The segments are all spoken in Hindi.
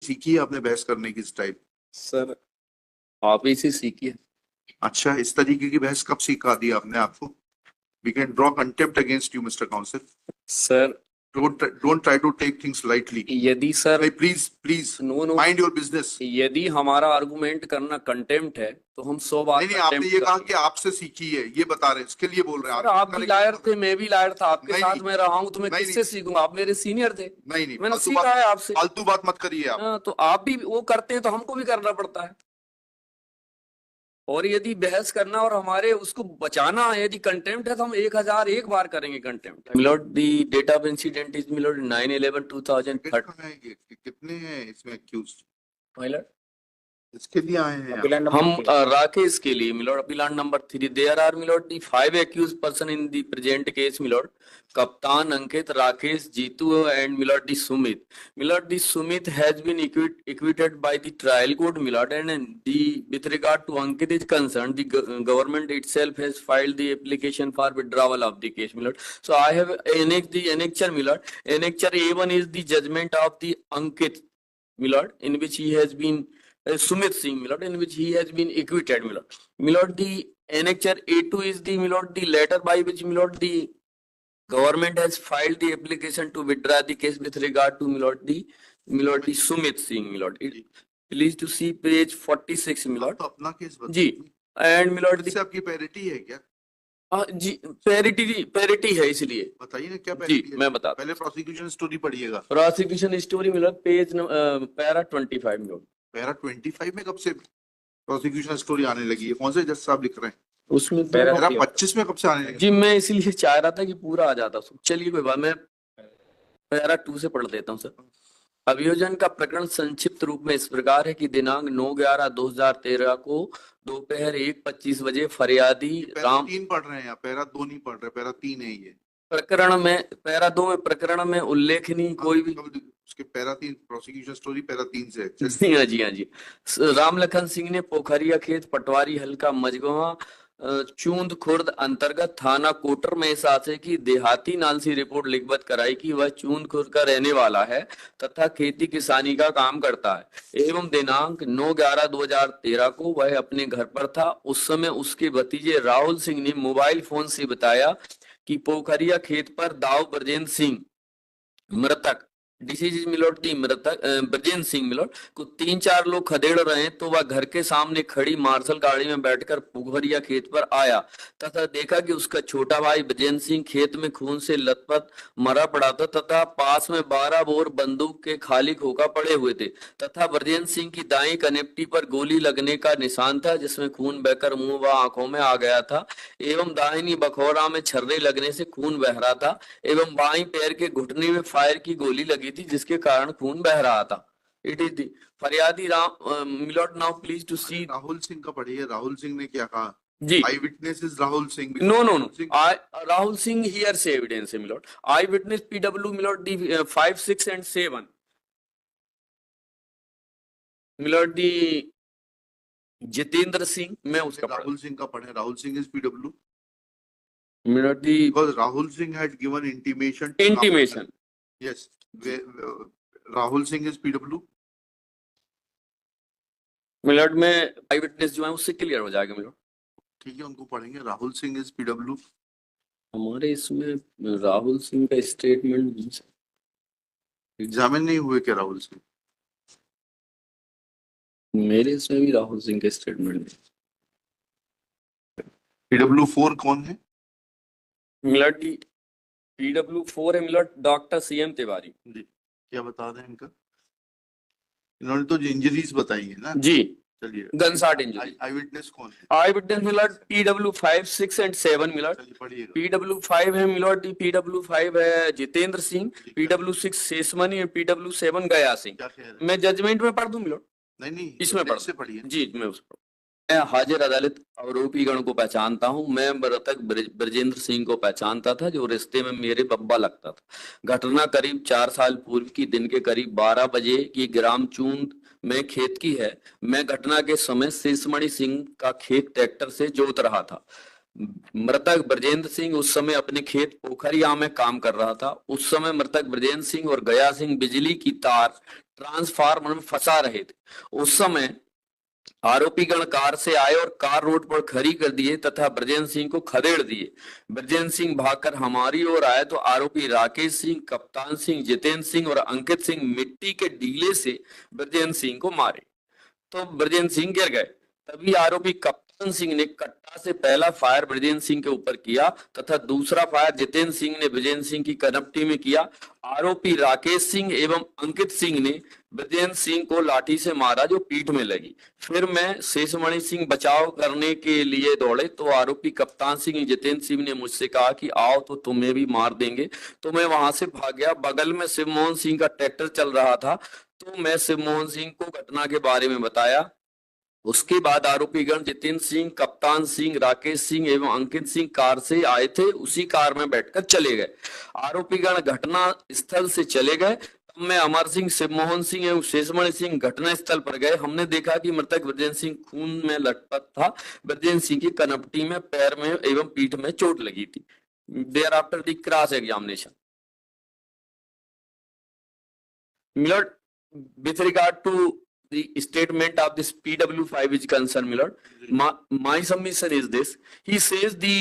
सीखी है आपने बहस करने की स्टाइल? सर आप ही से सीखिए। अच्छा, इस तरीके की बहस कब सिखा दी आपने आपको? We can draw contempt against you, Mr. Counsel. Sir Don't try to take things lightly. यदि sir Hey, please, no no mind your business. यदि हमारा आर्गुमेंट करना कंटेम्प्ट है तो हम 100 बार नहीं, आपने ये कहा कि आपसे सीखी है, ये बता रहे हैं, इसके लिए बोल रहे हैं सर आप भी लायर थे, मैं भी लायर था, आपके नहीं, साथ नहीं, मैं रहा हूँ तो मैं नहीं, किससे सीखूंगा? आप मेरे सीनियर थे, नहीं, मैंने सीखा है आपसे। फालतू बात मत करिए आप। हाँ, तो आप भी वो करते हैं तो हमको भी करना पड़ता है। और यदि बहस करना और हमारे उसको बचाना यदि कंटेम्प्ट है तो हम 1001 बार करेंगे contempt. Milord the date of incident is milord 9/11/2013। कितने हैं इसमें एक्यूज्ड? मिलोड इसके लिए आए हैं हम राकेश के लिए milord appellant number 3 there are milord the 5 accused person in the present case milord Kaptan Ankit, Rakesh, Jitu and milord the Sumit. Milord the Sumit has been acquitted by the trial court milord and the with regard to Ankit is concerned the government itself has filed the application for withdrawal of the case milord. So I have annexure milord, annexure A1 is the judgment of the Ankit milord in which he has been Sumit Singh, Milord, in which he has been acquitted, Milord. Milord, the annexure A2 is the Milord, the letter by which Milord, the government has filed the application to withdraw the case with regard to Milord, the Sumit Singh, Milord. Please to see page 46, Milord. तो अपना केस जी, and Milord, इससे आपकी पैरिटी है क्या? हाँ जी, पैरिटी है, इसलिए बताइए ना क्या जी पैरिटी है? मैं बता, पहले प्रोसिक्यूशन स्टोरी पढ़िएगा। Prosecution story milord page para 25 milord. Para 25 में कब से प्रोसिक्यूशन स्टोरी आने लगी है? कौन से जज साहब लिख रहे हैं उसमें? पैरा 25 में कब से आने लगी? जी मैं इसीलिए चाह रहा था कि पूरा आ जाता। चलिए कोई बात, मैं पैरा 2 से पढ़ देता हूँ सर। अभियोजन का प्रकरण संक्षिप्त रूप में इस प्रकार है कि दिनांक 9/11/2013 को दोपहर 1:25 बजे फरियादी राम 3 पढ़ रहे हैं या पैरा 2 नहीं पढ़ रहे? पैरा 3 है ये प्रकरण में, पैरा 2 में प्रकरण में उल्लेखनीय कोई भी उसके पैरा 3 प्रोसिक्यूशन स्टोरी पैरा 3 से है। जी हाँ जी। रामलखन सिंह ने पोखरिया खेत पटवारी हल्का मझगवा चूंद खुर्द अंतर्गत थाना कोटर में इस आशय की देहाती नाल सी रिपोर्ट लिखबत कराई कि वह चूंद खुर्द का रहने वाला है तथा खेती किसानी का काम करता है एवं दिनांक 9/11/2013 को वह अपने घर पर था। उस समय उसके भतीजे राहुल सिंह ने मोबाइल फोन से बताया कि पोखरिया खेत पर दाऊ ब्रजेंद्र सिंह मृतक डिसीज मिलोट दी मृतक ब्रजेंद्र सिंह मिलोट को 3-4 लोग खदेड़ रहे हैं तो वह घर के सामने खड़ी मार्शल गाड़ी में बैठकर पोखरिया खेत पर आया तथा देखा कि उसका छोटा भाई ब्रजेंद्र सिंह खेत में खून से लथपथ मरा पड़ा था तथा पास में 12 बोर बंदूक के खाली खोखा पड़े हुए थे तथा ब्रजेंद्र सिंह की दाई कनेप्टी पर गोली लगने का निशान था जिसमें खून बहकर मुंह व आंखों में आ गया था एवं दाहिनी बखौरा में छर्रे लगने से खून बह रहा था एवं बाई पैर के घुटने में फायर की गोली लगी थी जिसके कारण खून बह रहा था। इट इज दी फरियादी Ram milord now please to see. Rahul Singh का पढ़िए, राहुल सिंह ने क्या कहा? जी, eye witness is Rahul Singh. No Rahul Singh hearsay evidence है milord. Eye witness PW milord the 5, 6 and 7 milord the Jitendra Singh. मैं उसका राहुल सिंह का पढ़े। Rahul Singh is PW milord the because Rahul Singh had given intimation yes Rahul Singh is PW मिलोट में आई विटनेस जो है उससे क्लियर हो जाएगा मिलोट। ठीक है, उनको पढ़ेंगे। Rahul Singh is PW। हमारे इसमें राहुल सिंह का स्टेटमेंट एग्जामिन नहीं हुए क्या राहुल सिंह? मेरे इसमें भी राहुल सिंह का स्टेटमेंट है। PW4 कौन है? मिलोट PW4 है मिलोट डॉक्टर CM तिवारी जी। क्या बता रहे हैं इनका? इन्होंने तो इंजरीज बताई है ना जी। चलिए, गनशॉट इंजरी। आई विटनेस कौन है? आई विटनेस मिलोट PW5, 6 and 7 मिलोट। PW5 है मिलोट दी PW5 है जितेंद्र सिंह, PW6 शेषमणि और PW7 गया सिंह। मैं जजमेंट में पढ़ दूं मिलोट? नहीं इसमें से पढ़िए जी। मैं हाजिर अदालत आरोपी गण को पहचानता हूं। मैं मृतक ब्रजेंद्र सिंह को पहचानता था जो रिश्ते में मेरे बब्बा लगता था। घटना करीब 4 साल पूर्व की दिन के करीब 12 बजे की ग्राम चूंद में खेत की है। मैं घटना के समय शेषमणि सिंह का खेत ट्रैक्टर से जोत रहा था। मृतक ब्रजेंद्र सिंह उस समय अपने खेत पोखरिया में काम कर रहा था। उस समय मृतक ब्रजेंद्र सिंह और गया सिंह बिजली की तार ट्रांसफार्मर में फंसा रहे थे। उस समय आरोपी गण कार से आए और कार रोड पर खड़ी कर दिए तथा ब्रजेंद्र सिंह को खदेड़ दिए। ब्रजेंद्र सिंह भागकर हमारी ओर आए तो आरोपी राकेश सिंह, कप्तान सिंह, जितेंद्र सिंह और अंकित सिंह मिट्टी के डीले से ब्रजेंद्र सिंह को मारे तो ब्रजेंद्र सिंह गिर गए। तभी आरोपी कप्तान सिंह ने कट्टा से पहला फायर ब्रजेंद्र सिंह के ऊपर किया तथा दूसरा फायर जितेंद्र सिंह ने ब्रजेंद्र सिंह की कनपटी में किया। आरोपी राकेश सिंह एवं अंकित सिंह ने ब्रजेंद्र सिंह को लाठी से मारा जो पीठ में लगी। फिर मैं शेषमणि सिंह बचाव करने के लिए दौड़े तो आरोपी कप्तान सिंह जितेंद्र सिंह ने मुझसे कहा कि आओ तो तुम्हें भी मार देंगे, तो मैं वहां से भाग गया। बगल में शिवमोहन सिंह का ट्रैक्टर चल रहा था तो मैं शिवमोहन सिंह को घटना के बारे में बताया। उसके बाद आरोपीगण जितेंद्र सिंह, कप्तान सिंह, राकेश सिंह एवं अंकित सिंह कार से आए थे, उसी कार में बैठकर चले गए। आरोपीगण घटना स्थल से चले गए। तब मैं अमर सिंह, शिवमोहन सिंह एवं शेषमणि सिंह घटना स्थल पर गए। हमने देखा कि मृतक ब्रजेंद्र सिंह खून में लटपट था। ब्रजेंद्र सिंह की कनपटी में, पैर में एवं पीठ में चोट लगी थी। Thereafter the cross examination, milord, with regard to the statement of this PW5 is concerned, Milord, my submission is this. He says the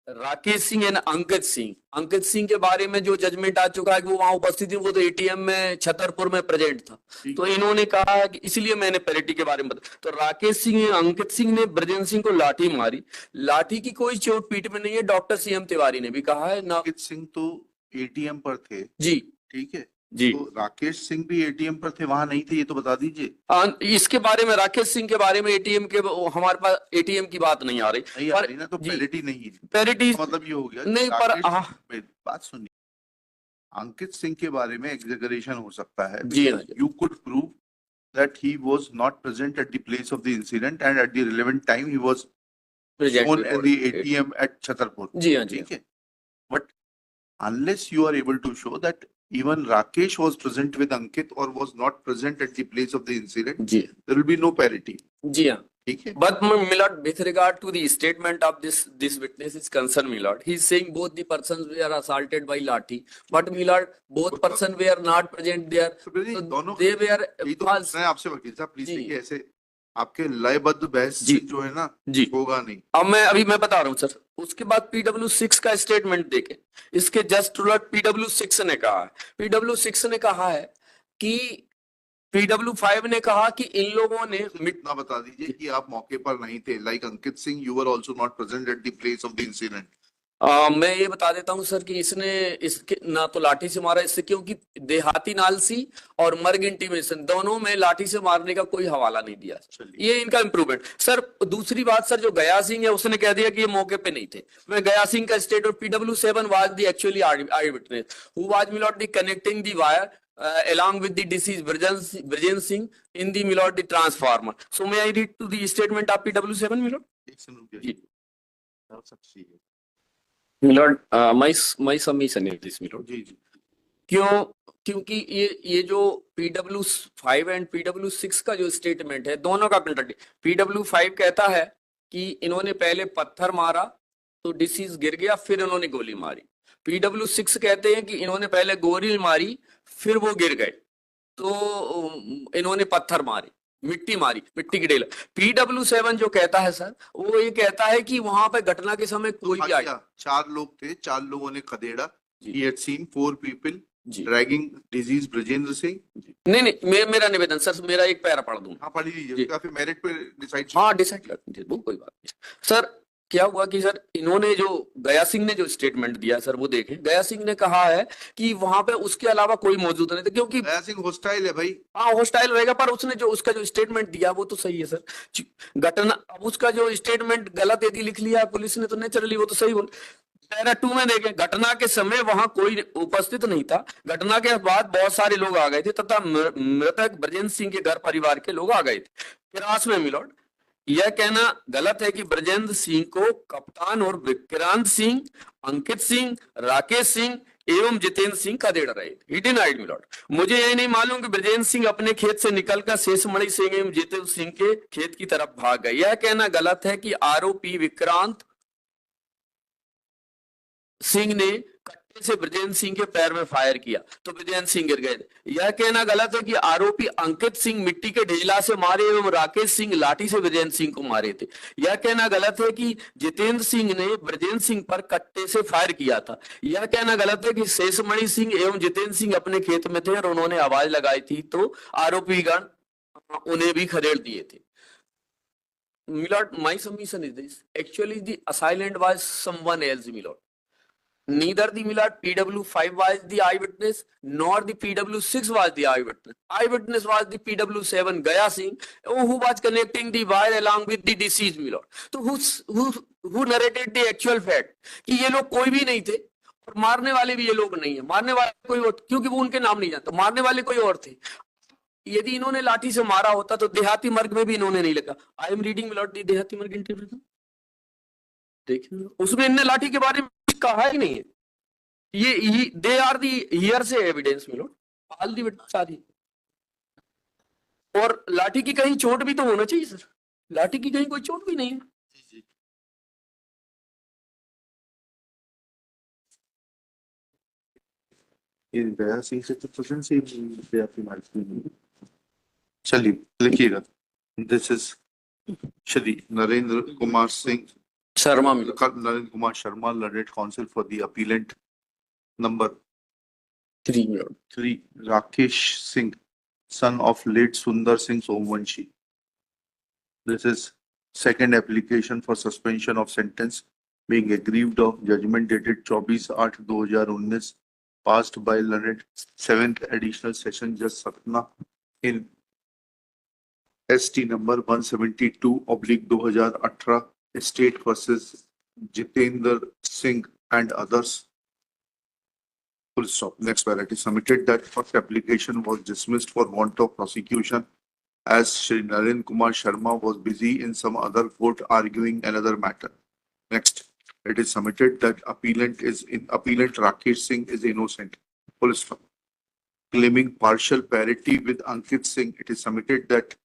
Rakesh Singh and Ankit Singh के बारे में जो जजमेंट आ चुका है कि वो वहां उपस्थित है, वो तो एटीएम में छतरपुर में प्रेजेंट था। तो इन्होंने कहा कि इसलिए मैंने पैरिटी के बारे में बताया। तो राकेश सिंह, अंकित सिंह ने ब्रजेंद्र सिंह को लाठी मारी। लाठी की कोई चोट पीठ में नहीं है, डॉक्टर सीएम तिवारी ने भी कहा है ना। अंकित सिंह तो एटीएम पर थे जी, ठीक है जी, तो राकेश सिंह भी एटीएम पर थे, वहां नहीं थे, ये तो बता दीजिए। इसके बारे में, राकेश सिंह के बारे में एटीएम के, हमारे पास एटीएम की बात नहीं आ रही। नहीं आ रही ना, तो पैरिटी नहीं है। पैरिटी मतलब ये हो गया नहीं, पर बात सुनिए, अंकित सिंह के बारे में एग्जैगरेशन हो सकता है। जी, you could prove that he was not present at the place of the incident and at the relevant time he was shown at the ATM at Chhatarpur. जी हाँ, जी। Okay. But unless you are able to show that even Rakesh was present with Ankit or was not present at the place of the incident, ji, there will be no parity. जी हाँ, ठीक है। But my lord, with regard to the statement of this witness is concerned, my lord, he is saying both the persons were assaulted by lathi, but my lord, both persons were not present there. So दोनों they were यही तो false. मैं आपसे वकील साहब प्लीज जी। देखिए, ऐसे आपके लयबद्ध बहस जी। जो है ना जी, होगा नहीं। अब मैं बता रहा हूँ सर। उसके बाद PW6 का स्टेटमेंट देखें। इसके जस्ट उलट PW6 ने कहा है, PW6 ने कहा है कि PW5 ने कहा कि इन लोगों ने इतना बता दीजिए कि आप मौके पर नहीं थे, like Ankit Singh you were also not present at the place of the incident. मैं ये बता देता हूं सर कि इसने इसके ना तो लाठी से मारा इससे, क्योंकि देहाती नालसी और मर्ग इंटीमेशन दोनों में लाठी से मारने का कोई हवाला नहीं दिया। ये इनका इंप्रूवमेंट सर। दूसरी बात सर, जो गया सिंह है उसने कह दिया कि ये मौके पे नहीं थे। मैं गया सिंह का स्टेट और PW7 was the actually eye witness who was milord the connecting the wire along with the deceased Brajen Singh in the milord the transformer. So may I read to the statement of PW7 milord? एक सेकंड रुकिए जी जी milord, my submission is this milord. जी जी क्योंकि ये जो PW5 एंड PW6 का जो स्टेटमेंट है दोनों का कंट्राडिक्ट। PW5 कहता है कि इन्होंने पहले पत्थर मारा तो डिसीज गिर गया, फिर इन्होंने गोली मारी। PW6 कहते हैं कि इन्होंने पहले गोली मारी फिर वो गिर गए, तो इन्होंने पत्थर मारे, मिट्टी मारी, मिट्टी की ढेला। PW7 जो कहता है सर, वो ये कहता है कि वहां पे घटना के समय कोई भी आया। 4 लोग थे, 4 लोगों ने खदेड़ा। जी। He had seen 4 people ji, dragging deceased Brajendra Singh। नहीं, मेरा निवेदन सर, मेरा एक पैरा पढ़ दूं। हाँ पढ़ लीजिए, फिर मेरिट पे डिसाइड। हाँ डिसाइड कर दीजिए, वो कोई बात नहीं सर। क्या हुआ कि सर इन्होंने जो गया सिंह ने जो स्टेटमेंट दिया सर, वो देखें। गया सिंह ने कहा है कि वहां पे उसके अलावा कोई मौजूद नहीं था, क्योंकि गया सिंह हॉस्टाइल है भाई। हाँ हॉस्टाइल रहेगा, पर उसने जो उसका जो स्टेटमेंट दिया वो तो सही है सर। घटना, अब उसका जो स्टेटमेंट गलत यदि लिख लिया पुलिस ने तो नेचुरली वो तो सही बोल। पैरा 2 में देखें, घटना के समय वहां कोई उपस्थित नहीं था। घटना के बाद बहुत सारे लोग आ गए थे तथा मृतक ब्रजेंद्र सिंह के घर परिवार के लोग आ गए थे। फिरास में मिलोड यह कहना गलत है कि ब्रजेंद्र सिंह को कप्तान और विक्रांत सिंह, अंकित सिंह, राकेश सिंह एवं जितेंद्र सिंह खदेड़ रहे थे। He denied, my lord. मुझे यह नहीं मालूम कि ब्रजेंद्र सिंह अपने खेत से निकलकर शेषमणि सिंह एवं जितेंद्र सिंह के खेत की तरफ भाग गए। यह कहना गलत है कि आरोपी विक्रांत सिंह ने से ब्रजेंद्र सिंह के पैर में फायर किया तो ब्रजेंद्र सिंह गिर गए। यह कहना गलत है कि आरोपी अंकित सिंह मिट्टी के ढेला से मारे एवं राकेश सिंह लाठी से ब्रजेंद्र सिंह को मारे थे। यह कहना गलत है कि जितेंद्र सिंह ने ब्रजेंद्र सिंह पर कट्टे से फायर किया था। यह कहना गलत है कि शेषमणि सिंह एवं जितेंद्र सिंह अपने खेत में थे और उन्होंने आवाज लगाई थी तो आरोपीगण उन्हें भी खदेड़ दिए थे। Milord, my submission is this. Actually, the assailant was someone else, Milord. Neither the Milord PW5 was the eyewitness, nor the PW6 was the eyewitness. Eyewitness was the PW7 Gaya Singh, who was connecting the wire along with the deceased, Milord. So who narrated the actual fact कि ये लोग कोई भी नहीं थे और मारने वाले भी ये लोग नहीं है, मारने वाले कोई और, क्योंकि वो उनके नाम नहीं जानता, मारने वाले कोई और थे। यदि इन्होंने लाठी से मारा होता तो देहाती मर्ग में भी इन्होंने नहीं लगा। आई एम रीडिंग मिलॉर्ड दी देहाती मर्ग इंटरव्यू, देखिए उसमें इनने लाठी के बारे में कुछ कहा ही नहीं है। ये they are the hearsay evidence milord, all the witness are here. और लाठी की कहीं चोट भी तो होना चाहिए सर, लाठी की कहीं कोई चोट भी नहीं है। गया सिंह से तो प्रेजेंट से आपकी माइक चलिए लिखिएगा। This is Shri Narendra Kumar Singh Sharma, Narendra Kumar Sharma, learned council for the appellate number 3, Rakesh Singh, son of late Sundar Singh Somvanshi. This is second application for suspension of sentence being aggrieved of judgment dated 24/8/2019 passed by learned 7th additional session Judge Satna in ST number 172/2018 State versus Jitendra Singh and others. Full stop. Next where it is submitted that first application was dismissed for want of prosecution as Shri Naren Kumar Sharma was busy in some other court arguing another matter. Next, it is submitted that appellant Rakesh Singh is innocent. Full stop. Claiming partial parity with Ankit Singh, it is submitted that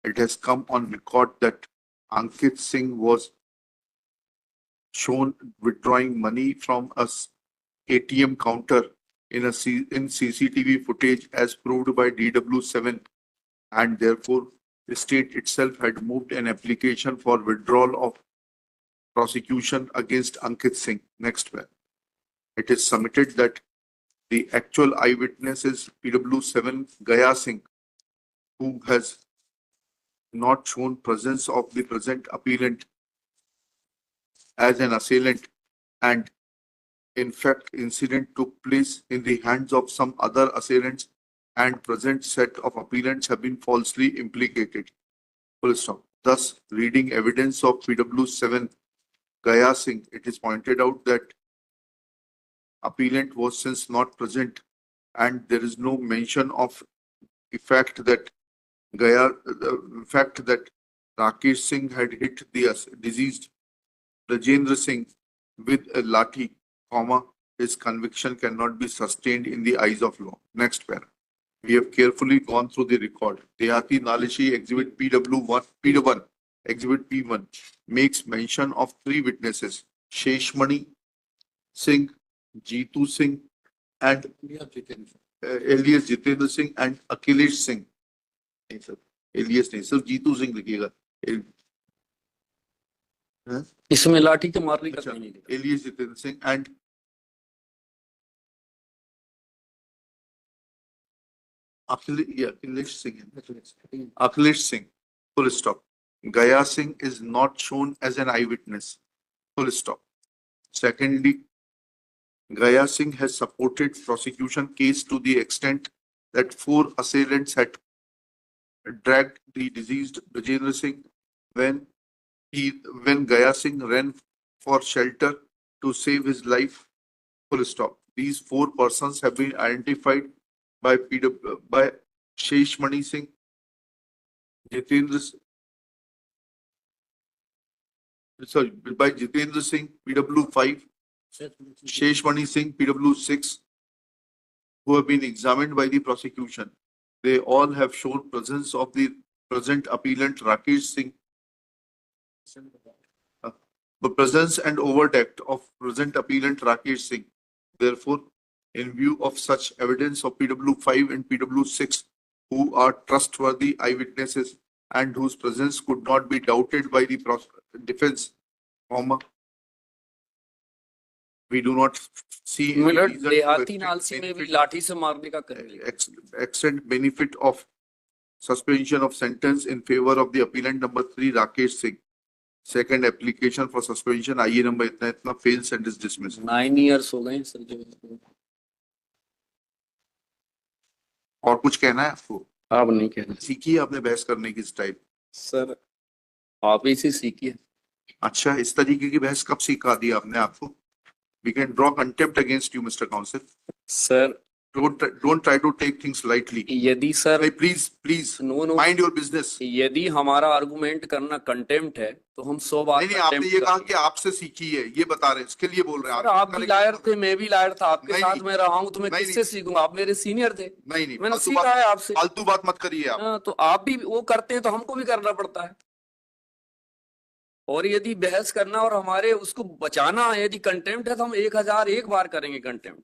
it has come on record that Ankit Singh was shown withdrawing money from a ATM counter in CCTV footage as proved by DW7, and therefore the state itself had moved an application for withdrawal of prosecution against Ankit Singh. Next where it is submitted that the actual eyewitness is PW7 Gaya Singh, who has not shown presence of the present appellant as an assailant, and in fact, incident took place in the hands of some other assailants, and present set of appellants have been falsely implicated. Full stop. Thus, reading evidence of PW7 Gaya Singh, it is pointed out that appellant was since not present, and there is no mention of the fact that Rakesh Singh had hit the deceased Rajendra Singh with a lathi, his conviction cannot be sustained in the eyes of law. Next pair. We have carefully gone through the record. Dehati Nalishi Exhibit P1, Exhibit P1 makes mention of 3 witnesses, Sheshmani Singh, Jeetu Singh, and alias Jitendra Singh and Akhilesh Singh. Alias नहीं, सिर्फ जीतू सिंह लिखिएगा। इसमें लाठी के मारने का नहीं लिखा। Alias Jitendra Singh and Akhilesh Singh. Full stop. Gaya Singh is not shown as an eyewitness. Full stop. Secondly, Gaya Singh has supported prosecution case to the extent that 4 assailants had dragged the deceased Rajendra Singh when Gaya Singh ran for shelter to save his life. Full stop. These 4 persons have been identified by Sheshmani Singh, Jitendra Singh, PW5, Sheshmani Singh, PW6, who have been examined by the prosecution. They all have shown presence of the present appellant Rakesh Singh, the presence and overt act of present appellant Rakesh Singh, Therefore, in view of such evidence of PW5 and PW6, who are trustworthy eyewitnesses and whose presence could not be doubted by the defense, comma, we do not see any minute reason to देहाती नालसी में भी benefit- लाठी से मारने का कर लिया। extend benefit of suspension of sentence in favor of the appellant number 3 Rakesh Singh. Second application for suspension IE number इतना fails and is dismissed. 9 years हो गए सर जो। और कुछ कहना है आपको? आप नहीं कहना सीखी है आपने बहस करने की स्टाइल? सर, आप ही से सीखिए। अच्छा, इस तरीके की बहस कब सिखा दी आपने आपको? We can draw contempt against you, Mr. Counsel. Sir Don't try to take things lightly. यदि sir Hey, please no mind your business. यदि हमारा आर्गुमेंट करना कंटेम्प्ट है तो हम 100 बार नहीं आपने ये कहा कि आपसे सीखी है, ये बता रहे हैं, इसके लिए बोल रहे हैं आप भी लायर थे, मैं भी लायर था, आपके नहीं, साथ नहीं। मैं रहा हूँ तो मैं नहीं, किससे सीखूंगा? आप मेरे सीनियर थे, नहीं मैंने सीखा है आपसे। फालतू बात मत करिए आप। हाँ, तो आप भी वो करते हैं तो हमको भी करना पड़ता है। और यदि बहस करना और हमारे उसको बचाना यदि कंटेम्प्ट है तो हम 1001 बार करेंगे कंटेम्प्ट।